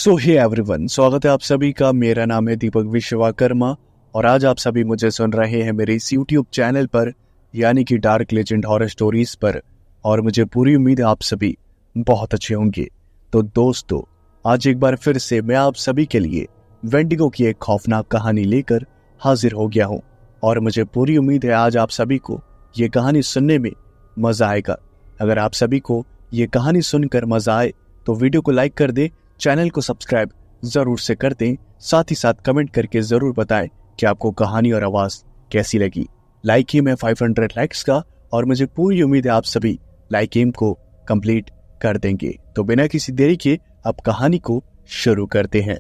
सो hey everyone, स्वागत है आप सभी का। मेरा नाम है दीपक विश्वकर्मा और आज आप सभी मुझे सुन रहे हैं मेरे इस यूट्यूब चैनल पर, यानी कि डार्क लेजेंड हॉरर स्टोरीज पर। और मुझे पूरी उम्मीद है आप सभी बहुत अच्छे होंगे। तो दोस्तों, आज एक बार फिर से मैं आप सभी के लिए वेंडिगो की एक खौफनाक कहानी लेकर हाजिर हो गया हूँ और मुझे पूरी उम्मीद है आज आप सभी को ये कहानी सुनने में मजा आएगा। अगर आप सभी को ये कहानी सुनकर मजा आए तो वीडियो को लाइक कर दें, चैनल को सब्सक्राइब जरूर से कर दें, साथ ही साथ कमेंट करके जरूर बताएं कि आपको कहानी और आवाज कैसी लगी। लाइक एम है 500 लाइक्स का और मुझे पूरी उम्मीद है आप सभी लाइक एम को कंप्लीट कर देंगे। तो बिना किसी देरी के अब कहानी को शुरू करते हैं।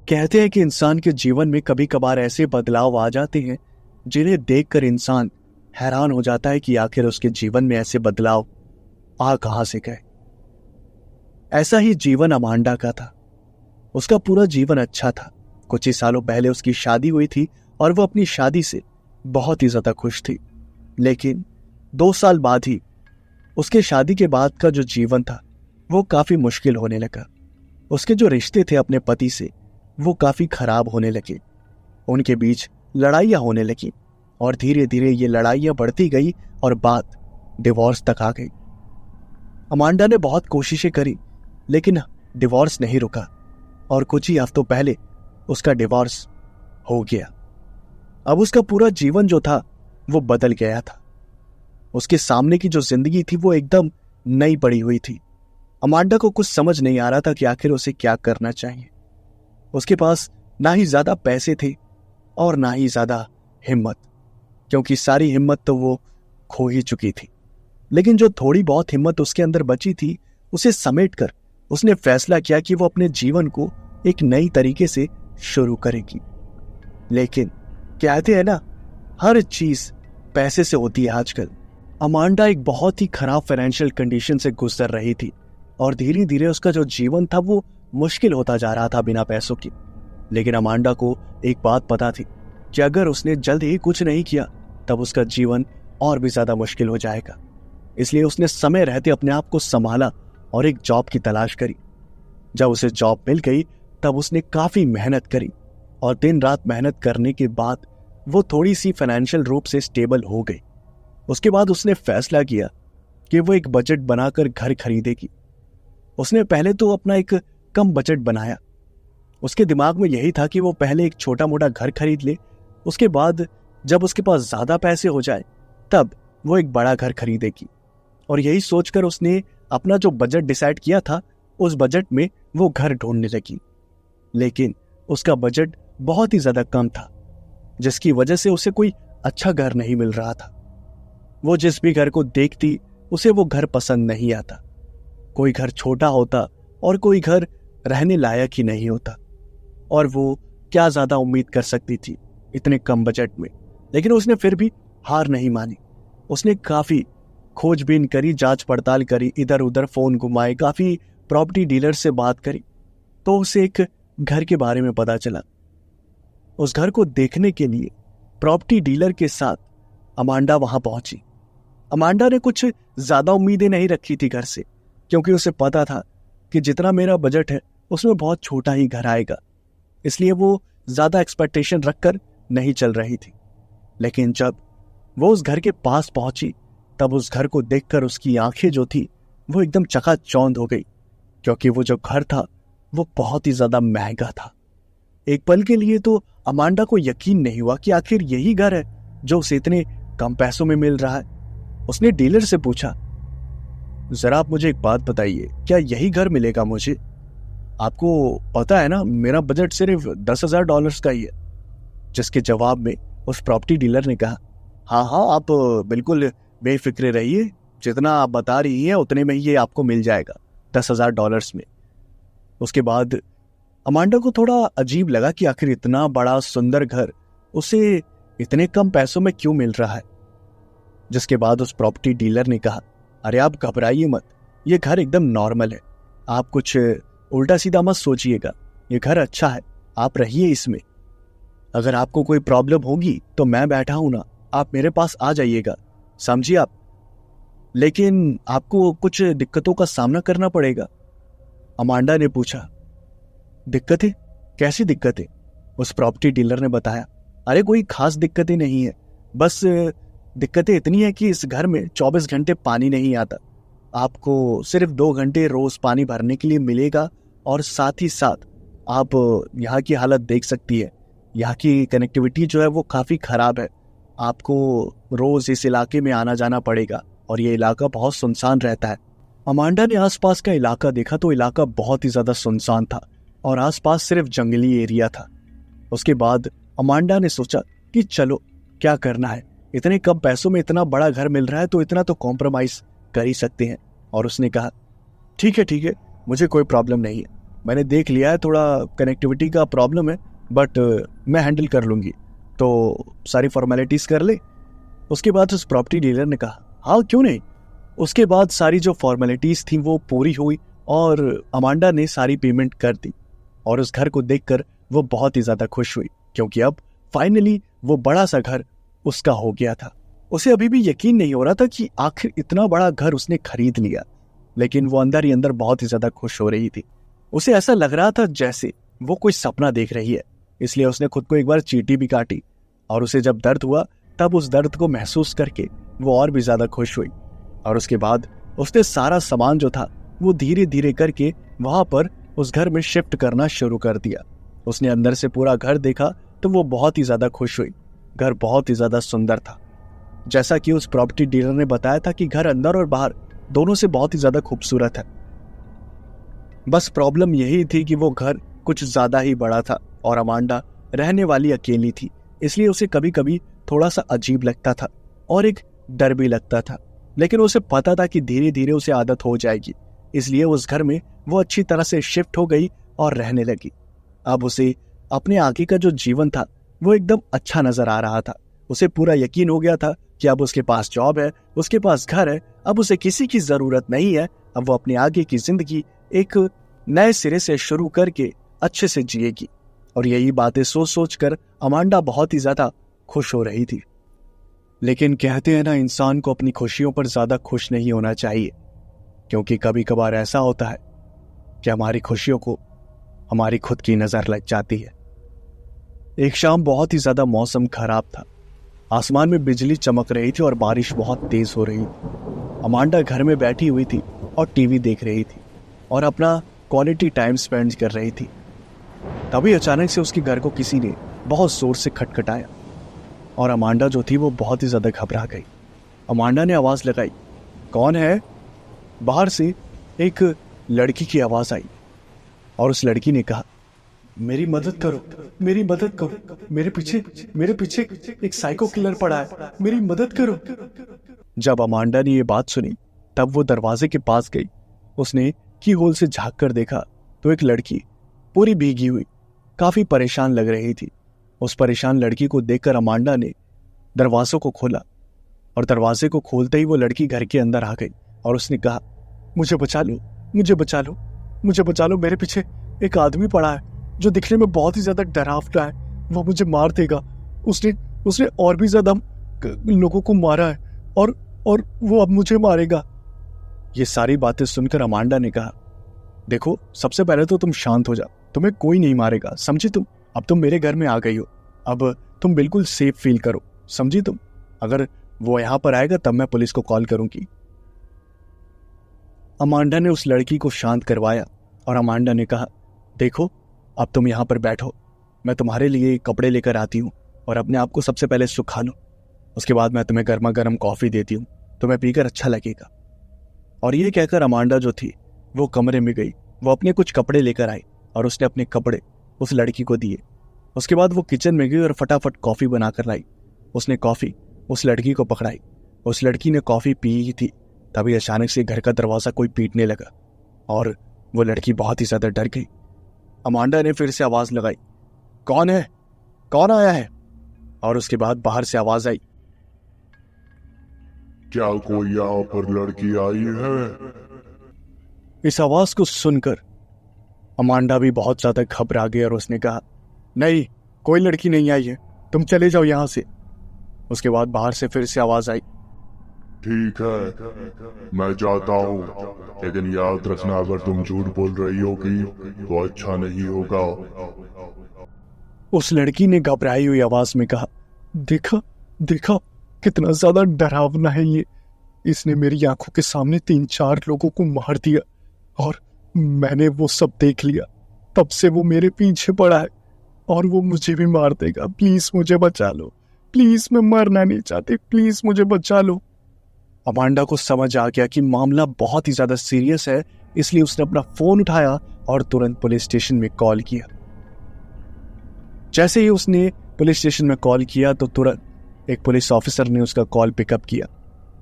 कहते हैं कि इंसान के जीवन में कभी कभार ऐसे बदलाव आ जाते हैं जिन्हें देखकर इंसान हैरान हो जाता है कि आखिर उसके जीवन में ऐसे बदलाव आ कहां से गए। ऐसा ही जीवन अमांडा का था। उसका पूरा जीवन अच्छा था। कुछ ही सालों पहले उसकी शादी हुई थी और वो अपनी शादी से बहुत ही ज्यादा खुश थी। लेकिन 2 साल बाद ही उसके शादी के बाद का जो जीवन था वो काफी मुश्किल होने लगा। उसके जो रिश्ते थे अपने पति से वो काफी खराब होने लगे। उनके बीच लड़ाइयां होने लगी और धीरे धीरे ये लड़ाइयां बढ़ती गई और बात डिवोर्स तक आ गई। अमांडा ने बहुत कोशिशें करी लेकिन डिवोर्स नहीं रुका और कुछ ही हफ्तों पहले उसका डिवोर्स हो गया। अब उसका पूरा जीवन जो था वो बदल गया था। उसके सामने की जो जिंदगी थी वो एकदम नई पड़ी हुई थी। अमांडा को कुछ समझ नहीं आ रहा था कि आखिर उसे क्या करना चाहिए। उसके पास ना ही ज्यादा पैसे थे और ना ही ज्यादा हिम्मत, क्योंकि सारी हिम्मत तो वो खो ही चुकी थी। लेकिन जो थोड़ी बहुत हिम्मत उसके अंदर बची थी उसे समेटकर उसने फैसला किया कि वो अपने जीवन को एक नई तरीके से शुरू करेगी। लेकिन कहते हैं ना, हर चीज पैसे से होती है आजकल। अमांडा एक बहुत ही खराब फाइनेंशियल कंडीशन से गुजर रही थी और धीरे धीरे उसका जो जीवन था वो मुश्किल होता जा रहा था बिना पैसों के। लेकिन अमांडा को एक बात पता थी कि अगर उसने जल्द ही कुछ नहीं किया तब उसका जीवन और भी ज्यादा मुश्किल हो जाएगा। इसलिए उसने समय रहते अपने आप को संभाला और एक जॉब की तलाश करी। जब उसे जॉब मिल गई तब उसने काफी मेहनत करी और दिन रात मेहनत करने के बाद वो थोड़ी सी फाइनेंशियल रूप से स्टेबल हो गई। उसके बाद उसने फैसला किया कि वो एक बजट बनाकर घर खरीदेगी। उसने पहले तो अपना एक कम बजट बनाया। उसके दिमाग में यही था कि वो पहले एक छोटा मोटा घर खरीद ले, उसके बाद जब उसके पास ज्यादा पैसे हो जाए तब वो एक बड़ा घर खरीदेगी। और यही सोचकर उसने अपना जो बजट डिसाइड किया था उस बजट में वो घर ढूंढने लगी। लेकिन उसका बजट बहुत ही ज्यादा कम था, जिसकी वजह से उसे कोई अच्छा घर नहीं मिल रहा था। वो जिस भी घर को देखती उसे वो घर पसंद नहीं आता। कोई घर छोटा होता और कोई घर रहने लायक ही नहीं होता। और वो क्या ज्यादा उम्मीद कर सकती थी इतने कम बजट में। लेकिन उसने फिर भी हार नहीं मानी। उसने काफी खोजबीन करी, जांच पड़ताल करी, इधर उधर फोन घुमाए, काफी प्रॉपर्टी डीलर से बात करी, तो उसे एक घर के बारे में पता चला। उस घर को देखने के लिए प्रॉपर्टी डीलर के साथ अमांडा वहां पहुंची। अमांडा ने कुछ ज्यादा उम्मीदें नहीं रखी थी घर से, क्योंकि उसे पता था कि जितना मेरा बजट है उसमें बहुत छोटा ही घर आएगा। इसलिए वो ज्यादा एक्सपेक्टेशन रखकर नहीं चल रही थी। लेकिन जब वो उस घर के पास पहुंची तब उस घर को देखकर उसकी आंखें जो थी वो एकदम चकाचौंध हो गई, क्योंकि वो जो घर था वो बहुत ही ज्यादा महंगा था। एक पल के लिए तो अमांडा को यकीन नहीं हुआ कि आखिर यही घर है जो उसे इतने कम पैसों में मिल रहा है। उसने डीलर से पूछा, जरा आप मुझे एक बात बताइए, क्या यही घर मिलेगा मुझे? आपको पता है ना मेरा बजट सिर्फ $10,000 का ही है। जिसके जवाब में उस प्रॉपर्टी डीलर ने कहा, हाँ हाँ, आप बिल्कुल बेफिक्रे रहिए, जितना आप बता रही हैं उतने में ही ये आपको मिल जाएगा, $10,000 में। उसके बाद अमांडा को थोड़ा अजीब लगा कि आखिर इतना बड़ा सुंदर घर उसे इतने कम पैसों में क्यों मिल रहा है। जिसके बाद उस प्रॉपर्टी डीलर ने कहा, अरे आप घबराइए मत, ये घर एकदम नॉर्मल है, आप कुछ उल्टा सीधा मत सोचिएगा, ये घर अच्छा है, आप रहिए इसमें। अगर आपको कोई प्रॉब्लम होगी तो मैं बैठा हूं ना, आप मेरे पास आ जाइएगा, समझिए आप। लेकिन आपको कुछ दिक्कतों का सामना करना पड़ेगा। अमांडा ने पूछा, दिक्कतें? कैसी दिक्कतें? उस प्रॉपर्टी डीलर ने बताया, अरे कोई खास दिक्कतें नहीं है, बस दिक्कतें इतनी है कि इस घर में 24 घंटे पानी नहीं आता। आपको सिर्फ 2 घंटे रोज पानी भरने के लिए मिलेगा और साथ ही साथ आप यहाँ की हालत देख सकती है। यहाँ की कनेक्टिविटी जो है वो काफ़ी ख़राब है। आपको रोज़ इस इलाके में आना जाना पड़ेगा और ये इलाका बहुत सुनसान रहता है। अमांडा ने आसपास का इलाका देखा तो इलाका बहुत ही ज़्यादा सुनसान था और आसपास सिर्फ जंगली एरिया था। उसके बाद अमांडा ने सोचा कि चलो क्या करना है, इतने कम पैसों में इतना बड़ा घर मिल रहा है तो इतना तो कॉम्प्रोमाइज़ कर ही सकते हैं। और उसने कहा, ठीक है, मुझे कोई प्रॉब्लम नहीं है, मैंने देख लिया है, थोड़ा कनेक्टिविटी का प्रॉब्लम है बट मैं हैंडल कर लूँगी, तो सारी फॉर्मेलिटीज़ कर ले। उसके बाद उस प्रॉपर्टी डीलर ने कहा, हाँ क्यों नहीं। उसके बाद सारी जो फॉर्मेलिटीज़ थी वो पूरी हुई और अमांडा ने सारी पेमेंट कर दी और उस घर को देखकर वो बहुत ही ज़्यादा खुश हुई क्योंकि अब फाइनली वो बड़ा सा घर उसका हो गया था। उसे अभी भी यकीन नहीं हो रहा था कि आखिर इतना बड़ा घर उसने खरीद लिया, लेकिन वो अंदर ही अंदर बहुत ही ज़्यादा खुश हो रही थी। उसे ऐसा लग रहा था जैसे वो कोई सपना देख रही है, इसलिए उसने खुद को एक बार चींटी भी काटी और उसे जब दर्द हुआ तब उस दर्द को महसूस करके वो और भी ज़्यादा खुश हुई। और उसके बाद उसने सारा सामान जो था वो धीरे धीरे करके वहाँ पर उस घर में शिफ्ट करना शुरू कर दिया। उसने अंदर से पूरा घर देखा तो वो बहुत ही ज़्यादा खुश हुई। घर बहुत ही ज़्यादा सुंदर था, जैसा कि उस प्रॉपर्टी डीलर ने बताया था कि घर अंदर और बाहर दोनों से बहुत ही ज़्यादा खूबसूरत है। बस प्रॉब्लम यही थी कि वो घर कुछ ज़्यादा ही बड़ा था और अमांडा रहने वाली अकेली थी, इसलिए उसे कभी कभी थोड़ा सा अजीब लगता था और एक डर भी लगता था। लेकिन उसे पता था कि धीरे धीरे उसे आदत हो जाएगी, इसलिए उस घर में वो अच्छी तरह से शिफ्ट हो गई और रहने लगी। अब उसे अपने आगे का जो जीवन था वो एकदम अच्छा नजर आ रहा था। उसे पूरा यकीन हो गया था कि अब उसके पास जॉब है, उसके पास घर है, अब उसे किसी की जरूरत नहीं है। अब वो अपने आगे की जिंदगी एक नए सिरे से शुरू करके अच्छे से जिएगी। और यही बातें सोच सोच कर अमांडा बहुत ही ज्यादा खुश हो रही थी। लेकिन कहते हैं ना, इंसान को अपनी खुशियों पर ज्यादा खुश नहीं होना चाहिए, क्योंकि कभी कभार ऐसा होता है कि हमारी खुशियों को हमारी खुद की नजर लग जाती है। एक शाम बहुत ही ज्यादा मौसम खराब था, आसमान में बिजली चमक रही थी और बारिश बहुत तेज हो रही थी। अमांडा घर में बैठी हुई थी और टीवी देख रही थी और अपना क्वालिटी टाइम स्पेंड कर रही थी। तभी अचानक से उसके घर को किसी ने बहुत जोर से खटखटाया और अमांडा जो थी वो बहुत ही ज्यादा घबरा गई। अमांडा ने आवाज लगाई, कौन है? बाहर से एक लड़की की आवाज आई और उस लड़की ने कहा, मेरी मदद करो, मेरी मदद करो, मेरे पीछे एक साइको किलर पड़ा है, मेरी मदद करो। जब अमांडा ने ये बात सुनी तब वो दरवाजे के पास गई। उसने की होल से झांक कर देखा तो एक लड़की पूरी भीगी हुई काफी परेशान लग रही थी। उस परेशान लड़की को देखकर अमांडा ने दरवाजों को खोला और दरवाजे को खोलते ही वो लड़की घर के अंदर आ गई और उसने कहा, मुझे बचा लो, मुझे बचा लो, मुझे बचा लो, मेरे पीछे एक आदमी पड़ा है जो दिखने में बहुत ही ज्यादा डरावना है, वो मुझे मार देगा, उसने और भी ज्यादा लोगों को मारा है और वो अब मुझे मारेगा। ये सारी बातें सुनकर अमांडा ने कहा, देखो सबसे पहले तो तुम शांत हो जाओ, तुम्हें कोई नहीं मारेगा, समझी तुम? अब तुम मेरे घर में आ गई हो, अब तुम बिल्कुल सेफ फील करो, समझी तुम? अगर वो यहां पर आएगा तब मैं पुलिस को कॉल करूंगी। अमांडा ने उस लड़की को शांत करवाया और अमांडा ने कहा, देखो अब तुम यहां पर बैठो, मैं तुम्हारे लिए कपड़े लेकर आती हूँ और अपने आप को सबसे पहले सुखा लो, उसके बाद मैं तुम्हें गर्मा गर्म कॉफी देती हूँ, तुम्हें पीकर अच्छा लगेगा। और ये कहकर अमांडा जो थी वो कमरे में गई, वो अपने कुछ कपड़े लेकर आई और उसने अपने कपड़े उस लड़की को दिए। उसके बाद वो किचन में गई और फटाफट कॉफी बनाकर लाई। उसने कॉफी उस लड़की को पकड़ाई। उस लड़की ने कॉफी पी थी, तभी अचानक से घर का दरवाजा कोई पीटने लगा और वो लड़की बहुत ही ज्यादा डर गई। अमांडा ने फिर से आवाज लगाई, कौन है, कौन आया है? और उसके बाद बाहर से आवाज आई, क्या कोई यहाँ पर लड़की आई है? इस आवाज को सुनकर अमांडा भी बहुत ज्यादा घबरा गई और उसने कहा, नहीं कोई लड़की नहीं आई है, तुम चले जाओ यहां से। उसके बाद बाहर से फिर से आवाज आई, ठीक है, मैं जाता हूँ, लेकिन याद रखना अगर तुम झूठ बोल रही होगी तो अच्छा नहीं होगा। उस लड़की ने घबराई हुई आवाज में कहा, देखा देखा, कितना ज्यादा डरावना है ये। इसने मेरी आंखों के सामने 3-4 लोगों को मार दिया और मैंने वो सब देख लिया। तब से वो मेरे पीछे पड़ा है और वो मुझे भी मार देगा। प्लीज मुझे बचा लो, प्लीज, मैं मरना नहीं चाहती, प्लीज मुझे बचा लो। अमांडा को समझ आ गया कि मामला बहुत ही ज्यादा सीरियस है, इसलिए उसने अपना फोन उठाया और तुरंत पुलिस स्टेशन में कॉल किया। जैसे ही उसने पुलिस स्टेशन में कॉल किया तो तुरंत एक पुलिस ऑफिसर ने उसका कॉल पिकअप किया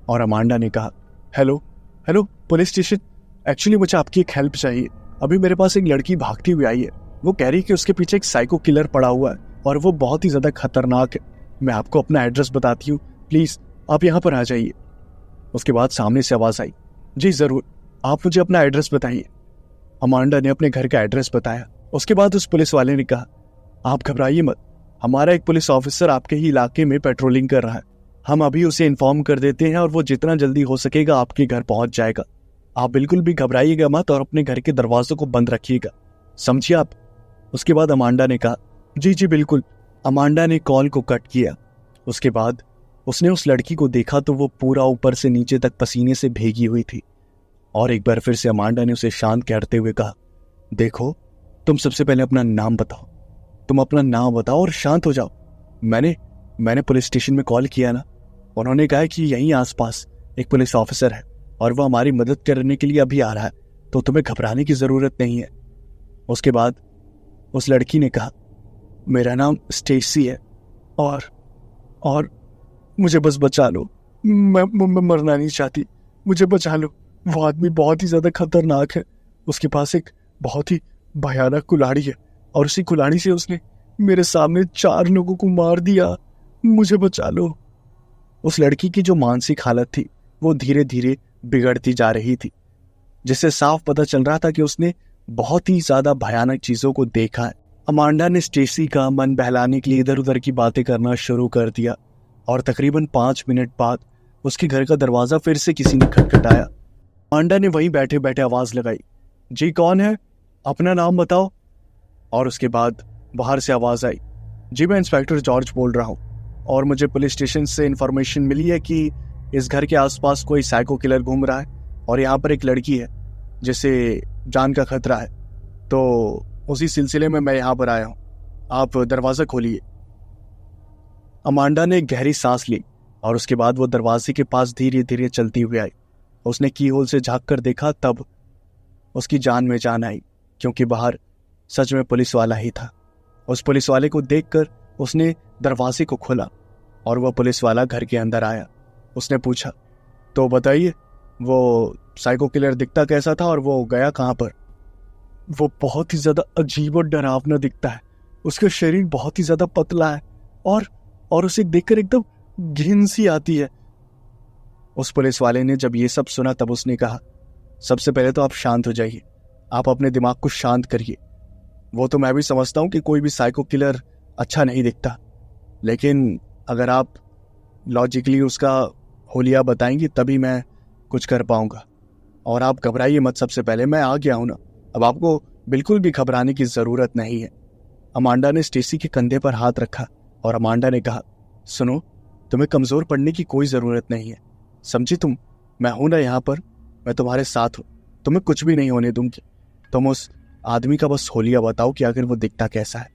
और अमांडा ने कहा, hello hello police station, actually मुझे आपकी एक हेल्प चाहिए। अभी मेरे पास एक लड़की भागती हुई आई है। वो कह रही है कि उसके पीछे एक साइको किलर पड़ा हुआ है और वो बहुत ही ज्यादा खतरनाक है। मैं आपको अपना एड्रेस बताती हूँ, प्लीज आप यहाँ पर आ जाइए। उसके बाद सामने से आवाज आई, जी जरूर, आप मुझे अपना एड्रेस बताइए। अमांडा ने अपने घर का एड्रेस बताया। उसके बाद उस पुलिस वाले ने कहा, आप घबराइए मत, हमारा एक पुलिस ऑफिसर आपके ही इलाके में पेट्रोलिंग कर रहा है। हम अभी उसे इन्फॉर्म कर देते हैं और वो जितना जल्दी हो सकेगा आपके घर पहुंच जाएगा। आप बिल्कुल भी घबराइएगा मत और अपने घर के दरवाजों को बंद रखिएगा, समझिए आप। उसके बाद अमांडा ने कहा, जी जी बिल्कुल। अमांडा ने कॉल को कट किया। उसके बाद उसने उस लड़की को देखा तो वो पूरा ऊपर से नीचे तक पसीने से भीगी हुई थी। और एक बार फिर से अमांडा ने उसे शांत करते हुए कहा, देखो, तुम सबसे पहले अपना नाम बताओ, तुम अपना नाम बताओ और शांत हो जाओ। मैंने पुलिस स्टेशन में कॉल किया ना, उन्होंने कहा कि यहीं आसपास एक पुलिस ऑफिसर है और वह हमारी मदद करने के लिए अभी आ रहा है, तो तुम्हें घबराने की जरूरत नहीं है। उसके बाद उस लड़की ने कहा, मेरा नाम स्टेसी है और मुझे बस बचा लो, मैं मरना नहीं चाहती, मुझे बचा लो। वो आदमी बहुत ही ज्यादा खतरनाक है, उसके पास एक बहुत ही भयानक कुल्हाड़ी है और उसी कुल्हाड़ी से उसने मेरे सामने 4 लोगों को मार दिया, मुझे बचा लो। उस लड़की की जो मानसिक हालत थी वो धीरे धीरे बिगड़ती जा रही थी, जिससे साफ पता चल रहा था कि उसने बहुत ही ज्यादा भयानक चीजों को देखा है। अमांडा ने स्टेसी का मन बहलाने के लिए इधर उधर की बातें करना शुरू कर दिया और तकरीबन 5 मिनट बाद उसके घर का दरवाजा फिर से किसी ने खटखटाया। अमांडा ने वहीं बैठे बैठे आवाज लगाई, जी कौन है, अपना नाम बताओ। और उसके बाद बाहर से आवाज आई, जी मैं इंस्पेक्टर जॉर्ज बोल रहा हूँ और मुझे पुलिस स्टेशन से इंफॉर्मेशन मिली है कि इस घर के आसपास कोई साइको किलर घूम रहा है और यहाँ पर एक लड़की है जिसे जान का खतरा है, तो उसी सिलसिले में मैं यहाँ पर आया हूँ, आप दरवाजा खोलिए। अमांडा ने गहरी सांस ली और उसके बाद वो दरवाजे के पास धीरे धीरे चलती हुई आई। उसने की होल से झांक कर देखा, तब उसकी जान में जान आई, क्योंकि बाहर सच में पुलिस वाला ही था। उस पुलिस वाले को देखकर उसने दरवाजे को खोला और वह पुलिस वाला घर के अंदर आया। उसने पूछा, तो बताइए, वो साइको किलर दिखता कैसा था और वो गया कहाँ पर? वो बहुत ही ज्यादा अजीब और डरावना दिखता है, उसका शरीर बहुत ही ज्यादा पतला है और उसे देखकर एकदम घिन सी आती है। उस पुलिस वाले ने जब ये सब सुना तब उसने कहा, सबसे पहले तो आप शांत हो जाइए, आप अपने दिमाग को शांत करिए। वो तो मैं भी समझता हूं कि कोई भी साइको किलर अच्छा नहीं दिखता, लेकिन अगर आप लॉजिकली उसका होलिया बताएंगी तभी मैं कुछ कर पाऊंगा। और आप घबराइए मत, सबसे पहले मैं आ गया हूं ना, अब आपको बिल्कुल भी घबराने की जरूरत नहीं है। अमांडा ने स्टेसी के कंधे पर हाथ रखा और अमांडा ने कहा, सुनो, तुम्हें कमजोर पड़ने की कोई जरूरत नहीं है, समझी तुम? मैं हूं ना यहाँ पर, मैं तुम्हारे साथ हूं, तुम्हें कुछ भी नहीं होने दूंगी। तुम उस आदमी का बस होलिया बताओ कि आखिर वो दिखता कैसा है।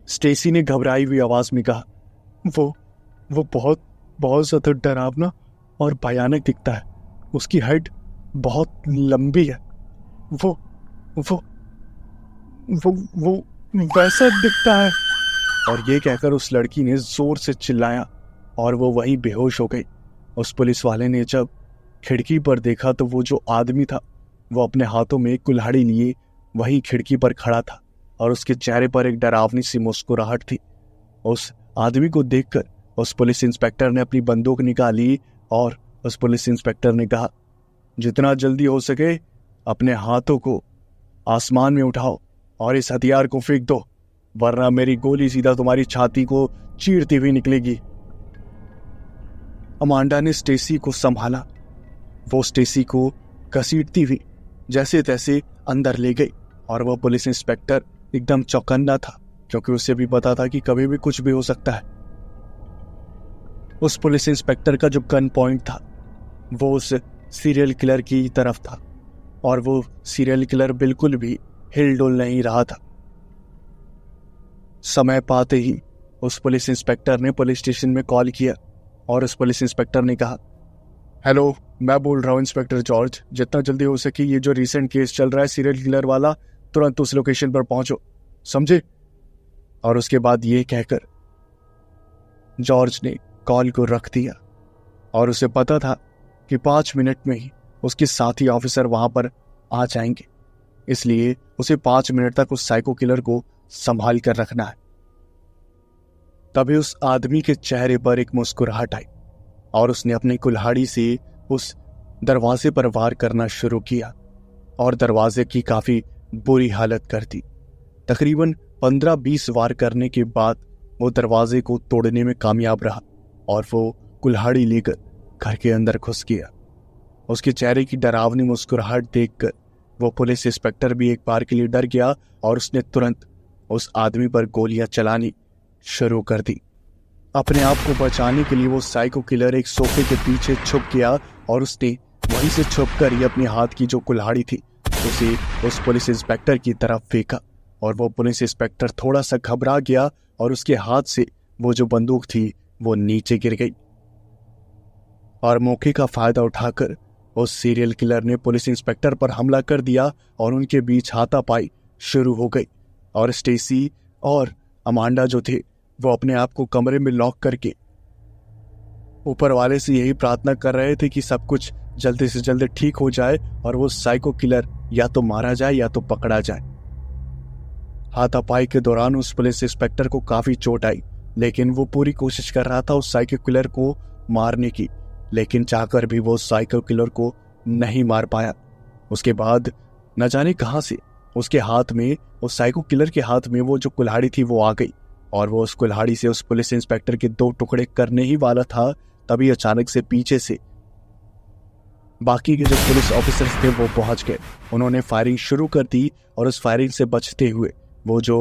स्टेसी ने घबराई हुई आवाज में कहा, वो बहुत बहुत ज्यादा डरावना और भयानक दिखता है, उसकी हाइट बहुत लंबी है, वो वो वो वो वैसा दिखता है। और ये कहकर उस लड़की ने जोर से चिल्लाया और वो वहीं बेहोश हो गई। उस पुलिस वाले ने जब खिड़की पर देखा तो वो जो आदमी था वो अपने हाथों में कुल्हाड़ी लिए वहीं खिड़की पर खड़ा था और उसके चेहरे पर एक डरावनी सी मुस्कुराहट थी। उस आदमी को देखकर उस पुलिस इंस्पेक्टर ने अपनी बंदूक निकाली और उस पुलिस इंस्पेक्टर ने कहा, जितना जल्दी हो सके अपने हाथों को आसमान में उठाओ और इस हथियार को फेंक दो, वरना मेरी गोली सीधा तुम्हारी छाती को चीरती हुई निकलेगी। अमांडा ने स्टेसी को संभाला। वो स्टेसी को घसीटती हुई जैसे तैसे अंदर ले गई और वह पुलिस इंस्पेक्टर एकदम चौकन्ना था, क्योंकि उसे भी पता था कि कभी भी कुछ भी हो सकता है। उस पुलिस इंस्पेक्टर का जो गन पॉइंट था वो उस सीरियल किलर की तरफ था और वो सीरियल किलर बिल्कुल भी हिल डुल नहीं रहा था। समय पाते ही उस पुलिस इंस्पेक्टर ने पुलिस स्टेशन में कॉल किया और उस पुलिस इंस्पेक्टर ने कहा, हेलो, मैं बोल रहा हूँ इंस्पेक्टर जॉर्ज, जितना जल्दी हो सके ये जो रिसेंट केस चल रहा है सीरियल किलर वाला, तुरंत उस लोकेशन पर पहुंचो, समझे? और उसके बाद ये कहकर जॉर्ज ने कॉल को रख दिया और उसे पता था कि 5 मिनट में ही उसके साथी ऑफिसर वहां पर आ जाएंगे, इसलिए उसे 5 मिनट तक उस साइको किलर को संभाल कर रखना है। तभी उस आदमी के चेहरे पर एक मुस्कुराहट आई और उसने अपनी कुल्हाड़ी से उस दरवाजे पर वार करना शुरू किया और दरवाजे की काफी बुरी हालत कर दी। तकरीबन 15-20 वार करने के बाद वो दरवाजे को तोड़ने में कामयाब रहा और वो कुल्हाड़ी लेकर घर के अंदर घुस गया। उसके चेहरे की डरावनी मुस्कुराहट देखकर वो पुलिस इंस्पेक्टर भी एक बार के लिए डर गया और उसने तुरंत उस आदमी पर गोलियां चलानी शुरू कर दी। अपने आप को बचाने के लिए वो साइको किलर एक सोफे के पीछे छुप गया और उसने वहीं से छुपकर ही अपने हाथ की जो कुल्हाड़ी थी उसे उस पुलिस इंस्पेक्टर की तरफ फेंका और वो पुलिस इंस्पेक्टर थोड़ा सा घबरा गया और उसके हाथ से वो जो बंदूक थी वो नीचे गिर गई। और मौके का फायदा उठाकर उस सीरियल किलर ने पुलिस इंस्पेक्टर पर हमला कर दिया और उनके बीच हाथापाई शुरू हो गई और स्टेसी और अमांडा जो थे वो अपने आप को कमरे में लॉक करके ऊपर वाले से यही प्रार्थना कर रहे थे कि सब कुछ जल्दी से जल्दी ठीक हो जाए और वो साइको किलर या तो मारा जाए या तो पकड़ा जाए। हाथापाई के दौरान उस पुलिस इंस्पेक्टर को काफी चोट आई, लेकिन वो पूरी कोशिश कर रहा था उस साइको किलर को मारने की, लेकिन चाहकर भी वो साइको किलर को नहीं मार पाया। उसके बाद न जाने कहां से उसके हाथ में, उस साइको किलर के हाथ में वो जो कुल्हाड़ी थी वो आ गई और वो उस कुल्हाड़ी से उस पुलिस इंस्पेक्टर के 2 टुकड़े करने ही वाला था, तभी अचानक से पीछे से बाकी के जो पुलिस ऑफिसर्स थे वो पहुंच गए। उन्होंने फायरिंग शुरू कर दी और उस फायरिंग से बचते हुए वो जो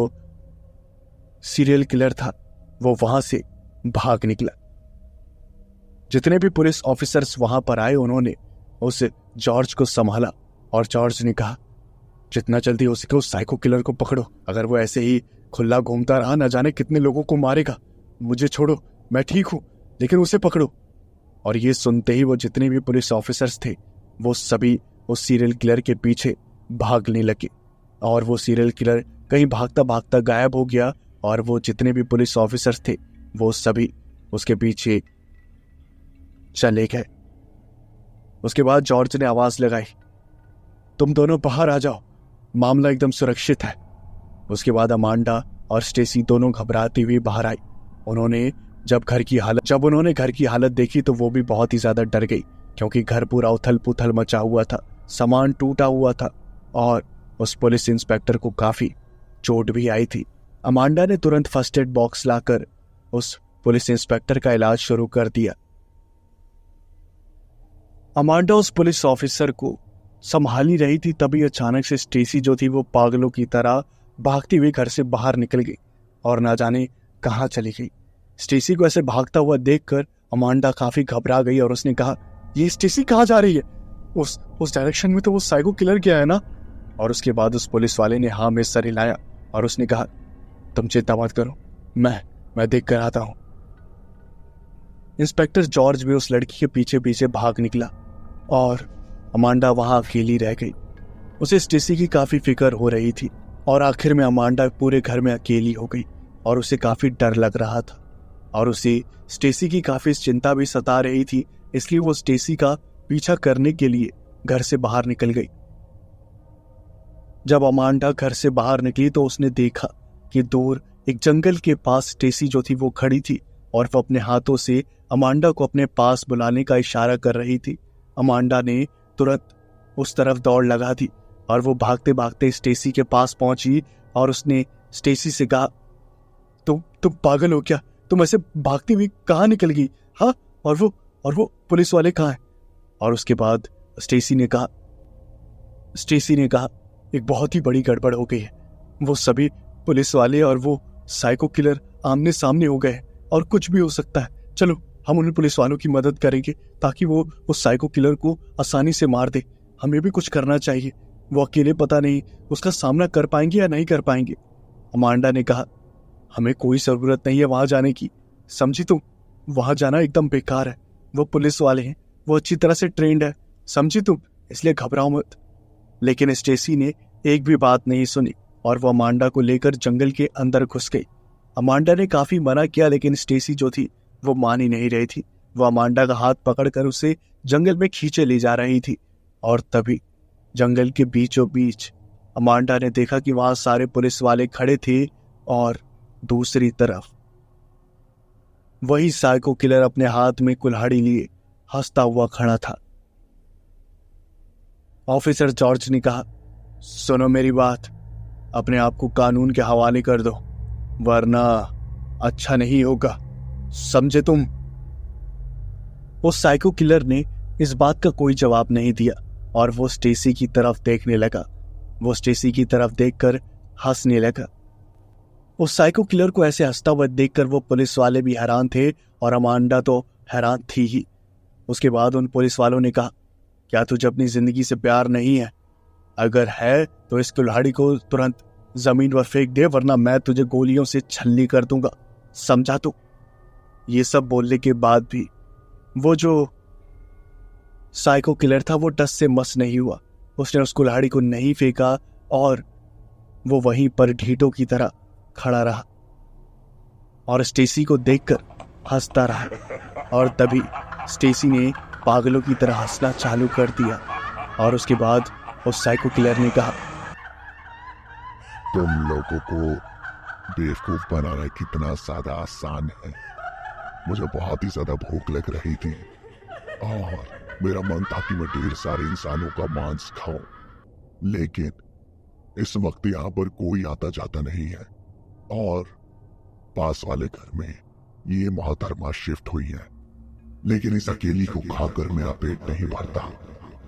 सीरियल किलर था वो वहां से भाग निकला। जितने भी पुलिस ऑफिसर्स वहां पर आए उन्होंने उस जॉर्ज को संभाला और जॉर्ज ने कहा, जितना जल्दी हो सके उस साइको किलर को पकड़ो, अगर वो ऐसे ही खुला घूमता रहा न जाने कितने लोगों को मारेगा। मुझे छोड़ो, मैं ठीक हूं, लेकिन उसे पकड़ो। और ये सुनते ही वो जितने भी पुलिस ऑफिसर्स थे वो सभी उस सीरियल किलर के पीछे भागने लगे और वो सीरियल किलर कहीं भागता भागता गायब हो गया और वो जितने भी पुलिस ऑफिसर्स थे वो सभी उसके पीछे चले गए। उसके बाद जॉर्ज ने आवाज लगाई, तुम दोनों बाहर आ जाओ, मामला एकदम सुरक्षित है। उसके बाद अमांडा और स्टेसी दोनों घबराती हुई बाहर आई। जब उन्होंने घर की हालत देखी तो वो भी बहुत ही ज्यादा डर गई, क्योंकि घर पूरा उथल पुथल मचा हुआ था, सामान टूटा हुआ था और उस पुलिस इंस्पेक्टर को काफी चोट भी आई थी। अमांडा ने तुरंत फर्स्ट एड बॉक्स लाकर उस पुलिस इंस्पेक्टर का इलाज शुरू कर दिया। अमांडा उस पुलिस ऑफिसर को संभाल ही रही थी, तभी अचानक से स्टेसी जो थी वो पागलों की तरह भागती हुई घर से बाहर निकल गई और ना जाने कहां चली गई। स्टेसी को ऐसे भागता हुआ देखकर अमांडा काफी घबरा गई और उसने कहा, ये स्टेसी कहां जा रही है? उस डायरेक्शन में तो वो साइको किलर गया है ना? और उसके बाद उस पुलिस वाले ने हाँ में सर हिलाया और उसने कहा, तुम चिंता मत करो, मैं देख कर आता हूं। इंस्पेक्टर जॉर्ज भी उस लड़की के पीछे पीछे भाग निकला और अमांडा वहां अकेली रह गई। उसे स्टेसी की काफी फिक्र हो रही थी और आखिर में अमांडा पूरे घर में अकेली हो गई और उसे काफी डर लग रहा था और उसे स्टेसी की काफी चिंता भी सता रही थी, इसलिए वो स्टेसी का पीछा करने के लिए घर से बाहर निकल गई। जब अमांडा घर से बाहर निकली तो उसने देखा कि दूर एक जंगल के पास स्टेसी जो थी वो खड़ी थी और वो अपने हाथों से अमांडा को अपने पास बुलाने का इशारा कर रही थी। अमांडा ने तुरंत उस तरफ दौड़ लगा दी और वो भागते भागते स्टेसी के पास पहुंची और उसने स्टेसी से कहा, तुम पागल हो क्या? तुम ऐसे भागती हुई कहाँ निकल गई? हाँ, और और वो पुलिस वाले कहाँ हैं? और उसके बाद स्टेसी ने कहा एक बहुत ही बड़ी गड़बड़ हो गई है। वो सभी पुलिस वाले और वो साइको किलर आमने सामने हो गए हैं और कुछ भी हो सकता है। चलो हम उन पुलिस वालों की मदद करेंगे ताकि वो उस साइको किलर को आसानी से मार दे। हमें भी कुछ करना चाहिए। वो अकेले पता नहीं उसका सामना कर पाएंगे या नहीं कर पाएंगे। अमांडा ने कहा, हमें कोई जरूरत नहीं है वहां जाने की, समझी तुम? वहां जाना एकदम बेकार है। वो पुलिस वाले हैं, वो अच्छी तरह से ट्रेंड है, समझी तुम? इसलिए घबराओ मत। लेकिन स्टेसी ने एक भी बात नहीं सुनी और वो अमांडा को लेकर जंगल के अंदर घुस गई। अमांडा ने काफी मना किया लेकिन स्टेसी जो थी वो मान ही नहीं रही थी। वो अमांडा का हाथ पकड़कर उसे जंगल में खींचे ले जा रही थी और तभी जंगल के बीचों बीच अमांडा ने देखा कि वहां सारे पुलिस वाले खड़े थे और दूसरी तरफ वही साइको किलर अपने हाथ में कुल्हाड़ी लिए हंसता हुआ खड़ा था। ऑफिसर जॉर्ज ने कहा, सुनो मेरी बात, अपने आप को कानून के हवाले कर दो वरना अच्छा नहीं होगा, समझे तुम? उस साइको किलर ने इस बात का कोई जवाब नहीं दिया और वो स्टेसी की तरफ देखने लगा। वो स्टेसी की तरफ देखकर हंसने लगा। उस साइको किलर को ऐसे हंसता हुआ देखकर वो पुलिस वाले भी हैरान थे और अमांडा तो हैरान थी ही। उसके बाद उन पुलिस वालों ने कहा, क्या तुझे अपनी जिंदगी से प्यार नहीं है? अगर है तो इस कुल्हाड़ी को तुरंत जमीन पर फेंक दे वरना मैं तुझे गोलियों से छलनी कर दूंगा, समझा तू? ये सब बोलने के बाद भी वो जो साइको किलर था वो डस से मस नहीं हुआ। उसने उस कुल्हाड़ी को नहीं फेंका और वो वहीं पर ढीठों की तरह खड़ा रहा और स्टेसी को देखकर हंसता रहा। और तभी स्टेसी ने पागलों की तरह हंसना चालू कर दिया और उसके बाद उस साइको किलर ने कहा, तुम लोगों को बेवकूफ बनाना कितना ज्यादा आसान है। मुझे बहुत ही ज्यादा भूख लग रही थी और मेरा मन था कि मैं ढेर सारे इंसानों का मांस खाऊं, लेकिन इस वक्त यहाँ पर कोई आता जाता नहीं है और पास वाले घर में ये मोहतरमा शिफ्ट हुई है, लेकिन इस अकेली को खाकर मेरा पेट नहीं भरता।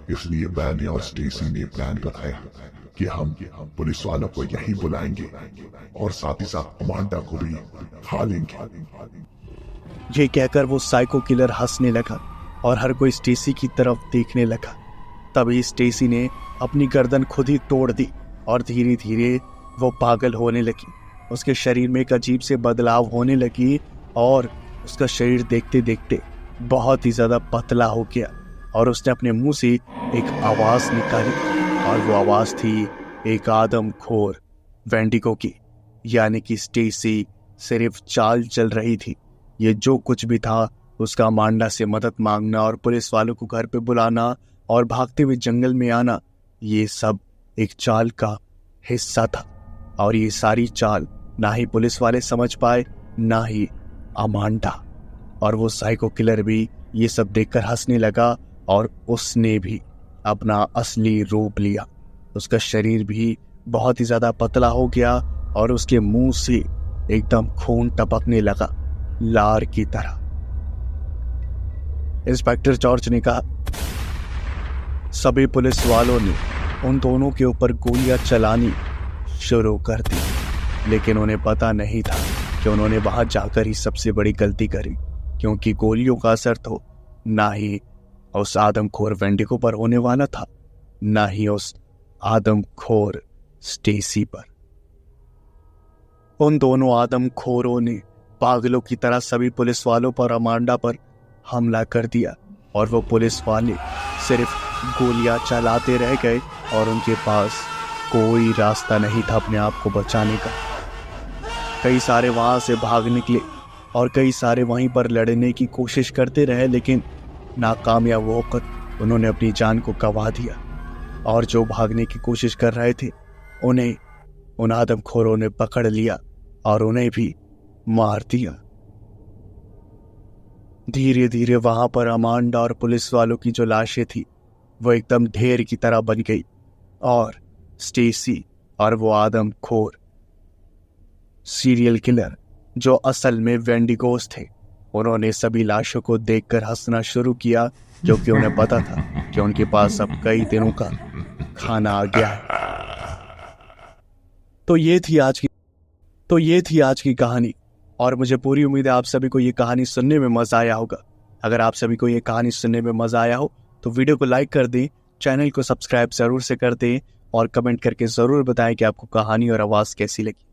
इसलिए मैंने और स्टेसी ने प्लान बनाया कि हम पुलिस वालों को यहीं बुलाएंगे और साथ ही साथ अमांडा को भी खा लेंगे। ये कहकर वो साइको किलर हंसने लगा और हर कोई स्टेसी की तरफ देखने लगा। तभी स्टेसी ने अपनी गर्दन खुद ही तोड़ दी और धीरे धीरे वो पागल होने लगी। उसके शरीर में एक अजीब से बदलाव होने लगी और उसका शरीर देखते देखते बहुत ही ज्यादा पतला हो गया और उसने अपने मुंह से एक आवाज निकाली और वो आवाज थी एक आदमखोर वेंडिगो की, यानी कि स्टेसी सिर्फ चाल चल रही थी। ये जो कुछ भी था उसका अमांडा से मदद मांगना और पुलिस वालों को घर पे बुलाना और भागते हुए जंगल में आना, ये सब एक चाल का हिस्सा था। और ये सारी चाल ना ही पुलिस वाले समझ पाए ना ही अमांडा। और वो साइको किलर भी ये सब देखकर हंसने लगा और उसने भी अपना असली रूप लिया। उसका शरीर भी बहुत ही ज्यादा पतला हो गया और उसके मुंह से एकदम खून टपकने लगा लार की तरह। इंस्पेक्टर जॉर्ज ने कहा, सभी पुलिस वालों ने उन दोनों के ऊपर गोलियां चलानी शुरू कर दी, लेकिन उन्हें पता नहीं था कि उन्होंने वहां जाकर ही सबसे बड़ी गलती करी, क्योंकि गोलियों का असर तो ना ही उस आदमखोर वेंडिगो पर होने वाला था ना ही उस आदमखोर स्टेसी पर। उन दोनों आदमखोरों ने पागलों की तरह सभी पुलिस वालों पर अमांडा पर हमला कर दिया और वो पुलिस वाले सिर्फ गोलियां चलाते रह गए और उनके पास कोई रास्ता नहीं था अपने आप को बचाने का। कई सारे वहां से भाग निकले और कई सारे वहीं पर लड़ने की कोशिश करते रहे, लेकिन नाकामयाब होकर उन्होंने अपनी जान को गंवा दिया। और जो भागने की कोशिश कर रहे थे उन्हें उन आदमखोरों ने पकड़ लिया और उन्हें भी मार दिया। धीरे धीरे वहां पर अमांडा और पुलिस वालों की जो लाशें थी वो एकदम ढेर की तरह बन गई और स्टेसी और वो आदमखोर सीरियल किलर जो असल में वेंडिगोस थे उन्होंने सभी लाशों को देखकर हंसना शुरू किया, क्योंकि उन्हें पता था कि उनके पास अब कई दिनों का खाना आ गया है। तो ये थी आज की कहानी, और मुझे पूरी उम्मीद है आप सभी को ये कहानी सुनने में मजा आया होगा। अगर आप सभी को ये कहानी सुनने में मजा आया हो तो वीडियो को लाइक कर दें, चैनल को सब्सक्राइब जरूर से कर दें और कमेंट करके जरूर बताएं कि आपको कहानी और आवाज कैसी लगी।